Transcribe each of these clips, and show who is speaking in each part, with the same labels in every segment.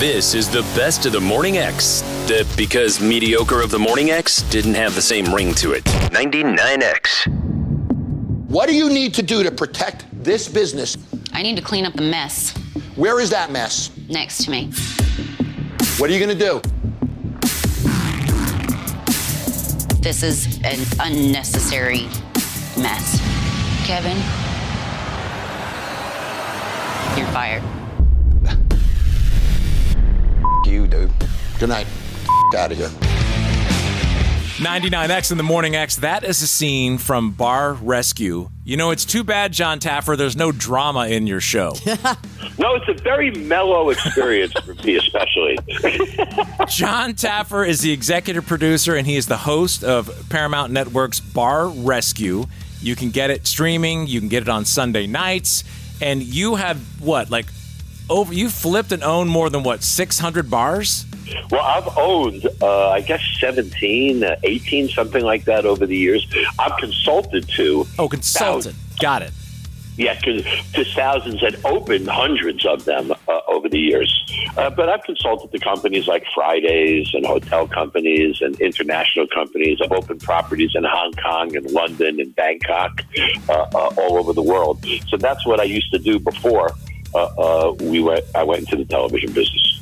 Speaker 1: This is the best of the Morning X. Because mediocre of the Morning X didn't have the same ring to it. 99X.
Speaker 2: What do you need to do to protect this business?
Speaker 3: I need to clean up the mess.
Speaker 2: Where is that mess?
Speaker 3: Next to me.
Speaker 2: What are you going to do?
Speaker 3: This is an unnecessary mess. Kevin, you're fired.
Speaker 2: You, dude. Good night. Out of here.
Speaker 4: 99X in the Morning X. That is a scene from Bar Rescue. You know, it's too bad, Jon Taffer, there's no drama in your show.
Speaker 5: No, it's a very mellow experience for me, especially.
Speaker 4: Jon Taffer is the executive producer, and he is the host of Paramount Network's Bar Rescue. You can get it streaming. You can get it on Sunday nights. And you have, you flipped and owned more than, 600 bars?
Speaker 5: Well, I've owned, 17, 18, something like that over the years. I've consulted to.
Speaker 4: Oh, consulted. Got it.
Speaker 5: Yeah, to thousands and opened hundreds of them over the years. But I've consulted to companies like Fridays and hotel companies and international companies. I've opened properties in Hong Kong and London and Bangkok, all over the world. So that's what I used to do before I went into the television business.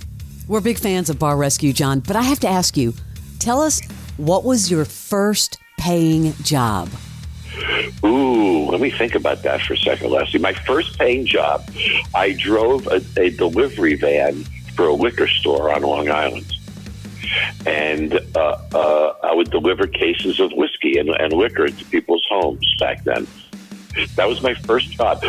Speaker 6: We're big fans of Bar Rescue, Jon, but I have to ask you, tell us, what was your first paying job?
Speaker 5: Ooh, let me think about that for a second, Leslie. My first paying job, I drove a delivery van for a liquor store on Long Island. And I would deliver cases of whiskey and liquor to people's homes back then. That was my first job.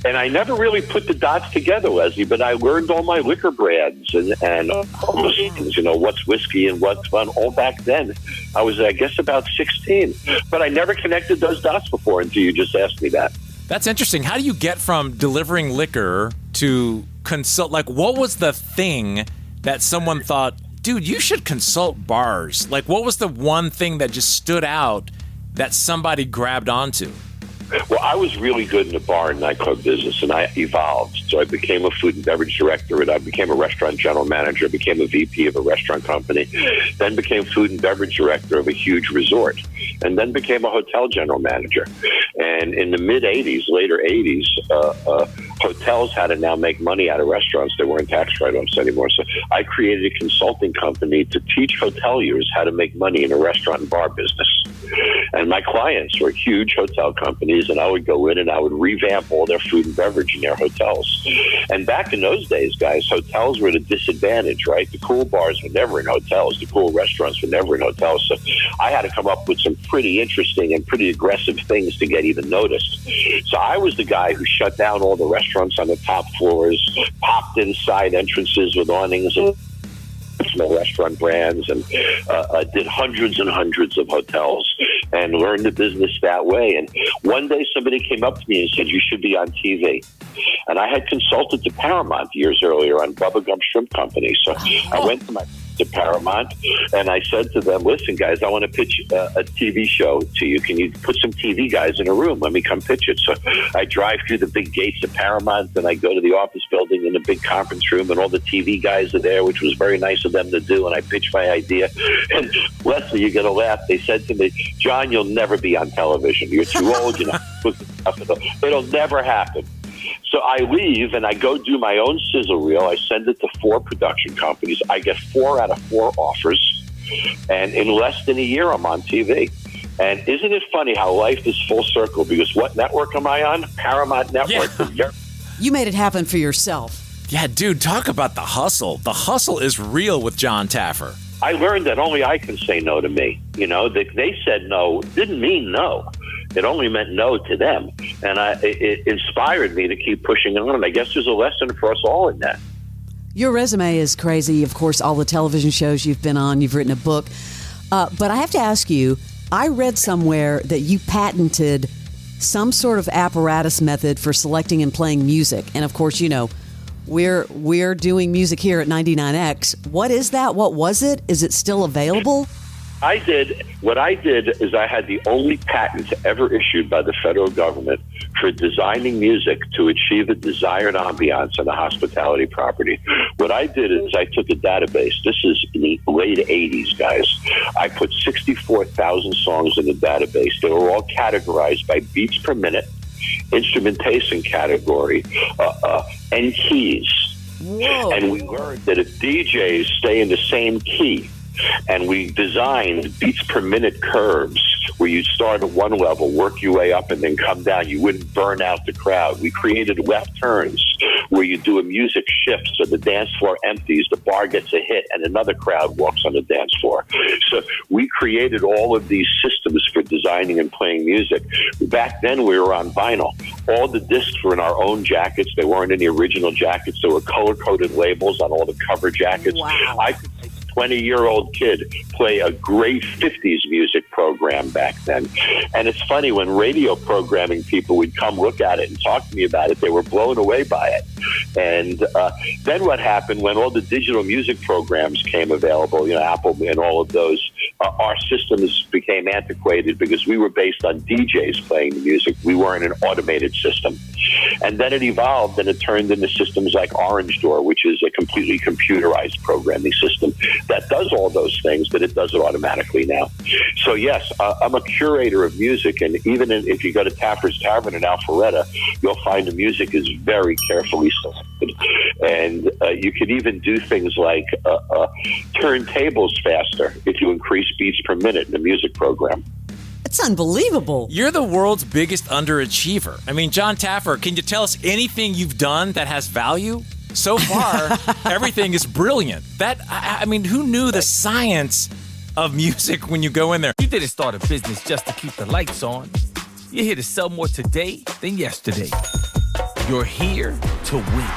Speaker 5: And I never really put the dots together, Leslie, but I learned all my liquor brands and all those things, what's whiskey and what's fun. All back then, I was, about 16. But I never connected those dots before until you just asked me that.
Speaker 4: That's interesting. How do you get from delivering liquor to consult? What was the thing that someone thought, dude, you should consult bars? What was the one thing that just stood out that somebody grabbed onto?
Speaker 5: Well, I was really good in the bar and nightclub business, and I evolved. So I became a food and beverage director, and I became a restaurant general manager, became a VP of a restaurant company, then became food and beverage director of a huge resort, and then became a hotel general manager. And in the mid-'80s, later 80s, hotels had to now make money out of restaurants. They weren't tax write-offs anymore. So I created a consulting company to teach hoteliers how to make money in a restaurant and bar business. And my clients were huge hotel companies, and I would go in and I would revamp all their food and beverage in their hotels. And back in those days, guys, hotels were at a disadvantage, right? The cool bars were never in hotels. The cool restaurants were never in hotels. So I had to come up with some pretty interesting and pretty aggressive things to get even noticed. So I was the guy who shut down all the restaurants on the top floors, popped in side entrances with awnings and small restaurant brands, and did hundreds and hundreds of hotels and learned the business that way. And one day somebody came up to me and said, you should be on TV. And I had consulted to Paramount years earlier on Bubba Gump Shrimp Company. So I went to Paramount and I said to them, listen, guys, I want to pitch a TV show to you. Can you put some TV guys in a room? Let me come pitch it. So I drive through the big gates of Paramount and I go to the office building in the big conference room, and all the TV guys are there, which was very nice of them to do. And I pitched my idea. And Leslie, you're going to laugh. They said to me, Jon, you'll never be on television. You're too old. It'll never happen. So I leave and I go do my own sizzle reel. I send it to 4 production companies. I get 4 out of 4 offers. And in less than a year, I'm on TV. And isn't it funny how life is full circle? Because what network am I on? Paramount Network.
Speaker 4: Yeah.
Speaker 6: You made it happen for yourself.
Speaker 4: Yeah, dude, talk about the hustle. The hustle is real with Jon Taffer.
Speaker 5: I learned that only I can say no to me. They said no, didn't mean no. It only meant no to them. And it inspired me to keep pushing on. And I guess there's a lesson for us all in that.
Speaker 6: Your resume is crazy. Of course, all the television shows you've been on, you've written a book. But I have to ask you, I read somewhere that you patented some sort of apparatus method for selecting and playing music. And of course, we're doing music here at 99X. What is that? What was it? Is it still available?
Speaker 5: What I did is I had the only patent ever issued by the federal government for designing music to achieve a desired ambiance on a hospitality property. What I did is I took a database. This is in the late 80s, guys. I put 64,000 songs in the database. They were all categorized by beats per minute, instrumentation category, and keys.
Speaker 6: Whoa.
Speaker 5: And we learned that if DJs stay in the same key, and we designed beats per minute curves where you start at one level, work your way up, and then come down. You wouldn't burn out the crowd. We created left turns where you do a music shift so the dance floor empties, the bar gets a hit, and another crowd walks on the dance floor. So we created all of these systems for designing and playing music. Back then, we were on vinyl. All the discs were in our own jackets. They weren't in the original jackets. There were color-coded labels on all the cover jackets.
Speaker 6: Wow.
Speaker 5: I could 20-year-old kid play a great 50s music program back then. And it's funny, when radio programming people would come look at it and talk to me about it, they were blown away by it. And then what happened when all the digital music programs came available, Apple and all of those, our systems became antiquated because we were based on DJs playing the music. We weren't an automated system. And then it evolved and it turned into systems like Orange Door, which is a completely computerized programming system that does all those things, but it does it automatically now. So yes, I'm a curator of music, and even if you go to Taffer's Tavern in Alpharetta, you'll find the music is very carefully selected. And you can even do things like turn tables faster if you increase beats per minute in the music program.
Speaker 6: It's unbelievable.
Speaker 4: You're the world's biggest underachiever. I mean, Jon Taffer, can you tell us anything you've done that has value? So far, everything is brilliant. I mean, who knew the science of music when you go in there?
Speaker 7: You didn't start a business just to keep the lights on. You're here to sell more today than yesterday. You're here to win.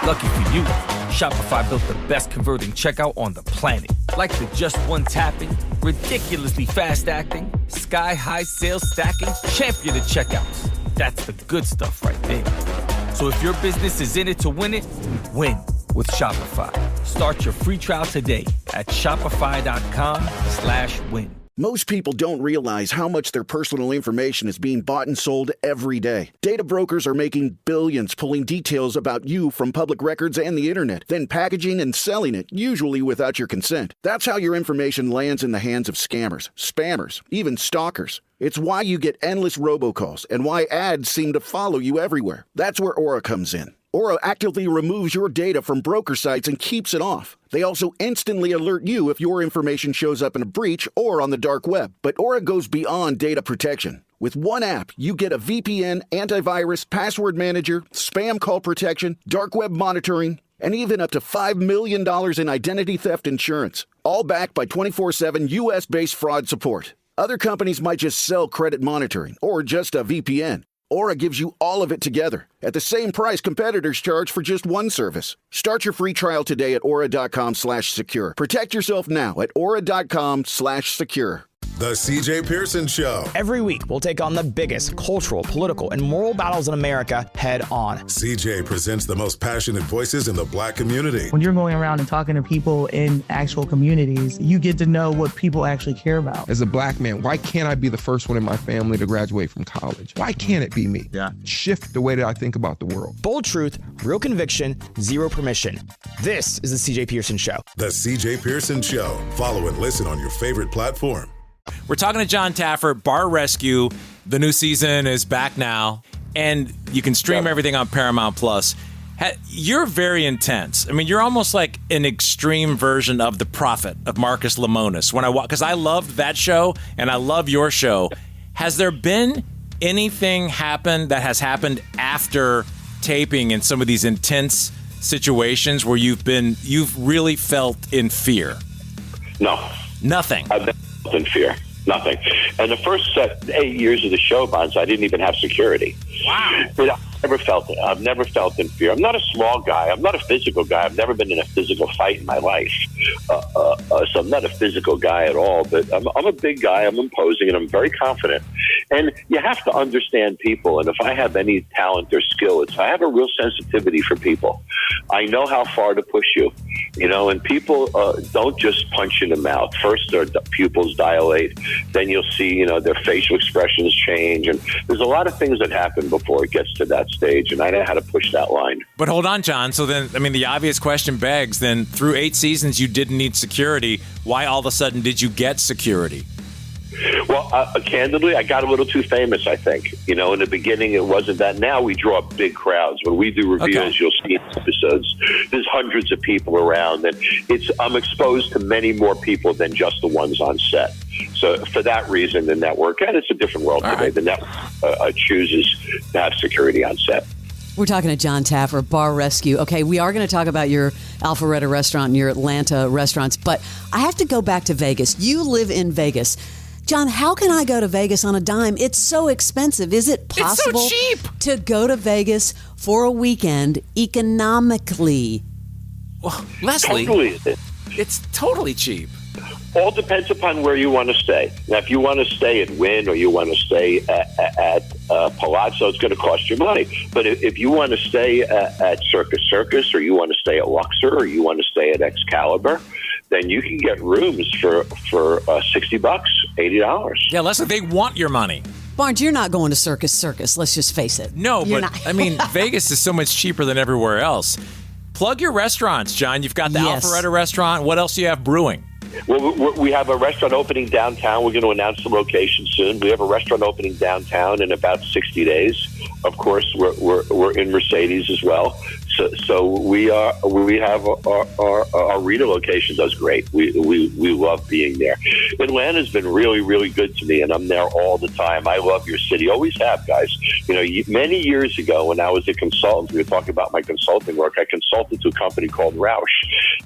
Speaker 7: Lucky for you, Shopify built the best converting checkout on the planet. Like the just one tapping, ridiculously fast acting, sky-high sales stacking, champion of checkouts. That's the good stuff right there. So if your business is in it to win it, win with Shopify. Start your free trial today at shopify.com/win.
Speaker 8: Most people don't realize how much their personal information is being bought and sold every day. Data brokers are making billions pulling details about you from public records and the internet, then packaging and selling it, usually without your consent. That's how your information lands in the hands of scammers, spammers, even stalkers. It's why you get endless robocalls and why ads seem to follow you everywhere. That's where Aura comes in. Aura actively removes your data from broker sites and keeps it off. They also instantly alert you if your information shows up in a breach or on the dark web. But Aura goes beyond data protection. With one app, you get a VPN, antivirus, password manager, spam call protection, dark web monitoring, and even up to $5 million in identity theft insurance. All backed by 24/7 U.S.-based fraud support. Other companies might just sell credit monitoring or just a VPN. Aura gives you all of it together at the same price competitors charge for just one service. Start your free trial today at aura.com/secure. Protect yourself now at aura.com/secure.
Speaker 9: The CJ Pearson Show.
Speaker 10: Every week, we'll take on the biggest cultural, political, and moral battles in America head on.
Speaker 9: CJ presents the most passionate voices in the Black community.
Speaker 11: When you're going around and talking to people in actual communities, you get to know what people actually care about.
Speaker 12: As a Black man, why can't I be the first one in my family to graduate from college? Why can't it be me? Shift the way that I think about the world.
Speaker 10: Bold truth, real conviction, zero permission. This is the CJ Pearson Show.
Speaker 9: The CJ Pearson Show. Follow and listen on your favorite platform.
Speaker 4: We're talking to Jon Taffer, Bar Rescue. The new season is back now, and you can stream everything on Paramount Plus. You're very intense. I mean, you're almost like an extreme version of The Prophet of Marcus Lemonis. Because I loved that show, and I love your show. Has there been anything that has happened after taping in some of these intense situations where you've really felt in fear?
Speaker 5: No.
Speaker 4: Nothing.
Speaker 5: I've been in fear. Nothing. And the first 8 years of the show, Bonds, I didn't even have security.
Speaker 4: Wow.
Speaker 5: never felt it. I've never felt in fear. I'm not a small guy. I'm not a physical guy. I've never been in a physical fight in my life. So I'm not a physical guy at all, but I'm a big guy. I'm imposing, and I'm very confident. And you have to understand people. And if I have any talent or skill, I have a real sensitivity for people. I know how far to push you, and people don't just punch in the mouth. First, their pupils dilate. Then you'll see, their facial expressions change. And there's a lot of things that happen before it gets to that stage. And I know how to push that line.
Speaker 4: But hold on, John. So then, the obvious question begs, then through 8 seasons, you didn't need security. Why all of a sudden did you get security?
Speaker 5: Well, candidly, I got a little too famous, I think. In the beginning, it wasn't that. Now we draw big crowds. When we do reviews, you'll see episodes. There's hundreds of people around, and I'm exposed to many more people than just the ones on set. So for that reason, the network, and it's a different world today, the network chooses to have security on set.
Speaker 6: We're talking to Jon Taffer, Bar Rescue. Okay, we are going to talk about your Alpharetta restaurant and your Atlanta restaurants, but I have to go back to Vegas. You live in Vegas. John, how can I go to Vegas on a dime? It's so expensive. Is it possible to go to Vegas for a weekend economically?
Speaker 4: Well, Leslie,
Speaker 5: totally.
Speaker 4: It's totally cheap.
Speaker 5: All depends upon where you want to stay. Now, if you want to stay at Wynn or you want to stay at Palazzo, it's going to cost you money. But if you want to stay at Circus or you want to stay at Luxor or you want to stay at Excalibur, then you can get rooms for $60, $80.
Speaker 4: Yeah, Leslie, they want your money.
Speaker 6: Barnes, you're not going to Circus. Let's just face it.
Speaker 4: No,
Speaker 6: you're
Speaker 4: but
Speaker 6: not.
Speaker 4: Vegas is so much cheaper than everywhere else. Plug your restaurants, John. You've got the Alpharetta restaurant. What else do you have brewing?
Speaker 5: Well, we have a restaurant opening downtown. We're going to announce the location soon. We have a restaurant opening downtown in about 60 days. Of course, we're in Mercedes as well. So we have our Rita location does great. We love being there. Atlanta's been really, really good to me, and I'm there all the time. I love your city. Always have, guys. Many years ago when I was a consultant, we were talking about my consulting work. I consulted to a company called Roush,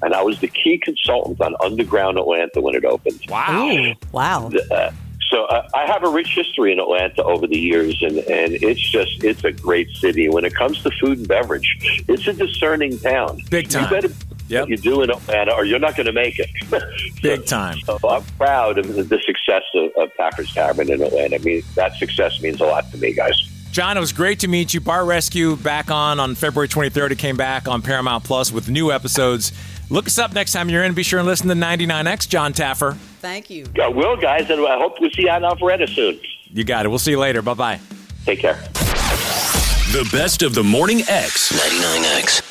Speaker 5: and I was the key consultant on Underground Atlanta when it opened.
Speaker 4: Wow!
Speaker 6: Ooh, wow!
Speaker 5: So I have a rich history in Atlanta over the years, and it's a great city. When it comes to food and beverage, it's a discerning town.
Speaker 4: Big time.
Speaker 5: You better do what you do in Atlanta, or you're not going to make it.
Speaker 4: Big time.
Speaker 5: So I'm proud of the success of Taffer's Tavern in Atlanta. That success means a lot to me, guys.
Speaker 4: John, it was great to meet you. Bar Rescue back on February 23rd. It came back on Paramount Plus with new episodes. Look us up next time you're in. Be sure and listen to 99X. Jon Taffer.
Speaker 6: Thank you.
Speaker 5: I will, guys, and I hope to see you on Alpharetta soon.
Speaker 4: You got it. We'll see you later. Bye-bye.
Speaker 5: Take care.
Speaker 1: The best of the Morning X. 99X.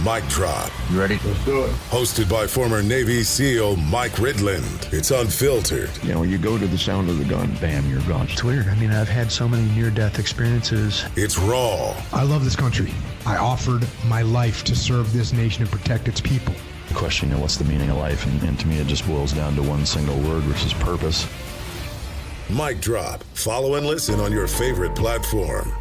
Speaker 9: Mic Drop.
Speaker 13: You ready? Let's do it.
Speaker 9: Hosted by former Navy SEAL Mike Ridland. It's unfiltered.
Speaker 13: When you go to the sound of the gun, bam, you're gone. It's weird. I've had so many near-death experiences.
Speaker 9: It's raw.
Speaker 14: I love this country. I offered my life to serve this nation and protect its people.
Speaker 13: Questioning what's the meaning of life, and to me it just boils down to one single word, which is purpose.
Speaker 9: Mic Drop. Follow and listen on your favorite platform.